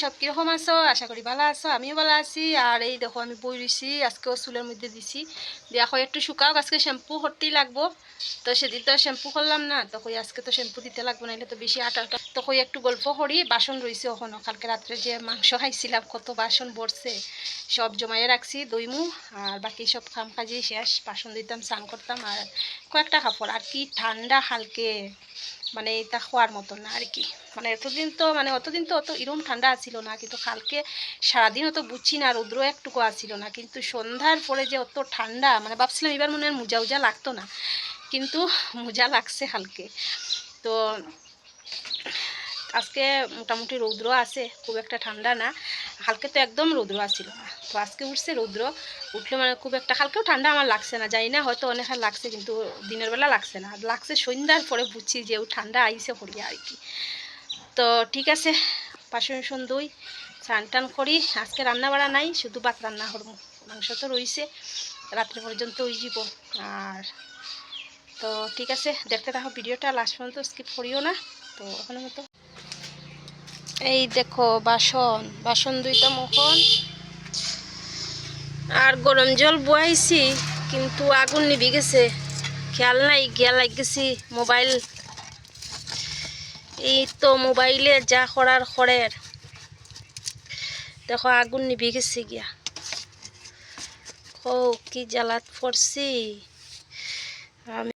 সব কীরকম আছো? আশা করি ভালো আছো, আমিও ভালো আছি। আর এই দেখো আমি বই রইছি, আজকেও চুলের মধ্যে দিছি, দেখো একটু শুকাও, আজকে শ্যাম্পু করতেই লাগবো। তো সেদিন তো শ্যাম্পু করলাম না, তো কই আজকে তো শ্যাম্পু দিতে লাগবো, নাহলে তো বেশি আটা আটা। তো কই একটু গল্প করি, বাসন রয়েছে ওখানে, কালকে রাত্রে যে মাংস খাইছিলাম কত বাসন পড়ছে, সব জমাইয়ে রাখছি দইমু। আর বাকি সব কাম কাজে শেষ, বাসন দিতাম, স্নান করতাম, আর কয়েকটা কাপড়। আর কি ঠান্ডা হালকে, মানে এটা খোয়ার মতো না আর কি। মানে অতদিন তো অত এরকম ঠান্ডা আসছিল না, কিন্তু কালকে সারাদিন অত বুঝছি না, রৌদ্র একটুকু আসছিল না, কিন্তু সন্ধ্যার পরে যে অত ঠান্ডা, মানে ভাবছিলাম এবার মনে হয় মোজা উজা লাগতো না, কিন্তু মোজা লাগছে হালকে। তো আজকে মোটামুটি রৌদ্র আছে, খুব একটা ঠান্ডা না, হালকে তো একদম রৌদ্র আসছিল না। তো আজকে উঠছে রৌদ্র, উঠলে মানে খুব একটা হালকেও ঠান্ডা আমার লাগছে না, জানি না হয়তো অনেক লাগছে, কিন্তু দিনের বেলা লাগছে না, লাগছে সন্ধ্যার পরে বুঝছি যে ঠান্ডা আইসে করিয়া আর কি। তো ঠিক আছে, বাসন দই, স্নান টান করি। আজকে রান্না বাড়া নাই, শুধু ভাত রান্না করবো, মাংস তো রয়েছে, রাত্রে পর্যন্ত ওই যাব। আর তো ঠিক আছে, দেখতে থাকো ভিডিওটা লাস্ট পর্যন্ত, স্কিপ করিও না। তো ওখানে মতো এই দেখো বাসন ধুইতাম এখন, আর গরম জল বয়াইছি, কিন্তু আগুন নিভি গেছে, খেয়াল নাই, গিয়া লাগেছি মোবাইল। এই তো মোবাইলে যা করার খড়ের, দেখো আগুন নিভি গেছে গিয়া, ও কি জ্বালাত পড়ছি আমি।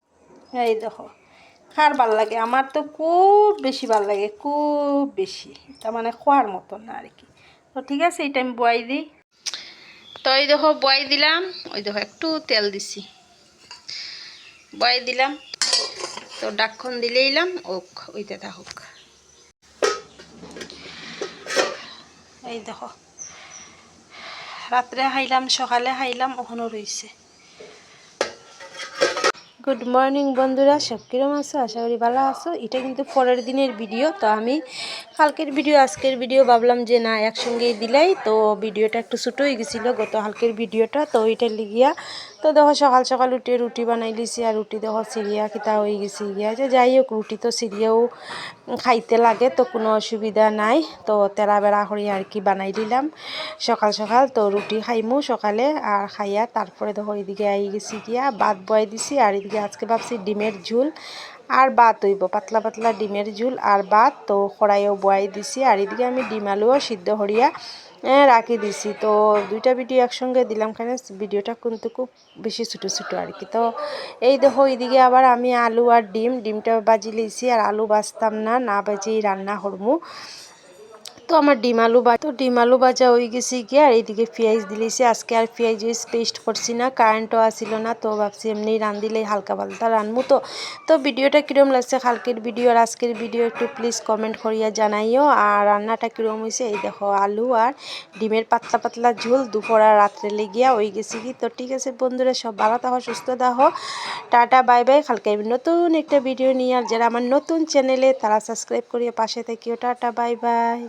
এই দেখো, খার ভাল লাগে, আমার তো খুব বেশি ভাল লাগে, খুব বেশি, তার মানে খোয়ার মতো না আর কি। তো ঠিক আছে, এই টাইম বয়াই দিই। তো এই দেখো বয়াই দিলাম, ওই দেখো একটু তেল দিছি, বয়াই দিলাম। তো ডাকখন দিলেইলাম, ওক ওইতে থাকুক। এই দেখো, রাত্রে খাইলাম, সকালে খাইলাম, ওখানেও রয়েছে। গুড মর্নিং বন্ধুরা, সব কিরম আছো? আশা করি ভালো আছো। এটা কিন্তু পরের দিনের ভিডিও, তো আমি কালকের ভিডিও আজকের ভিডিও ভাবলাম যে না একসঙ্গেই দিলাই, তো ভিডিওটা একটু ছোটো হয়ে গেছিলো গত কালকের ভিডিওটা, তো ওইটা লিগিয়া। তো দেখো সকাল সকাল উঠে রুটি বানাই লিছি, আর রুটি দেখো সিরিয়া খিতা হয়ে গেছি গিয়া, যে যাই হোক রুটি তো সিরিয়াও খাইতে লাগে, তো কোনো অসুবিধা নাই। তো তেরা বেড়া করি আর কি বানাই দিলাম সকাল সকাল। তো রুটি খাইমু সকালে, আর খাইয়া তারপরে দেখো এদিকে আই গেছি গিয়া ভাত বয়াই দিছি। আর এদিকে আজকে ভাবছি ডিমের ঝুল আর ভাত হইব, পাতলা পাতলা ডিমের ঝুল আর ভাত। তো কড়াইও বয়াই দিছি, আর এদিকে আমি ডিম আলুও সিদ্ধ করিয়া রাখি দিছি। তো দুইটা ভিডিও একসঙ্গে দিলাম, কারণ ভিডিওটা কিন্তু খুব বেশি ছোটো ছোটো আর কি। তো এই দেখো এইদিকে আবার আমি আলু আর ডিমটা বাজি লইছি, আর আলু বাজতাম না বাজিয়েই রান্না করবো। তো আমার ডিম আলু ভাজা হয়ে গেছে গিয়ে, আর এইদিকে পেঁয়াজ দিলেছি। আজকে আর পেঁয়াজ পেস্ট করছি না, কারেন্টও আসিল না, তো ভাবছি এমনি দিলে হালকা পালতা রানবো। তো ভিডিওটা কীরকম লাগছে কালকের ভিডিও আর আজকের ভিডিও একটু প্লিজ কমেন্ট করিয়া জানাইও। আর রান্নাটা কীরকম হয়েছে, এই দেখো আলু আর ডিমের পাতলা পাতলা ঝোল দুপুর আর রাত্রে লেগিয়া হয়ে গেছে কি। তো ঠিক আছে বন্ধুরা, সব ভালো থাকো, সুস্থ থাকো, টাটা বাই বাই। কালকে নতুন একটা ভিডিও নিয়ে, আর যারা আমার নতুন চ্যানেলে তারা সাবস্ক্রাইব করিয়া পাশে থাকিও, টাটা বাই বাই।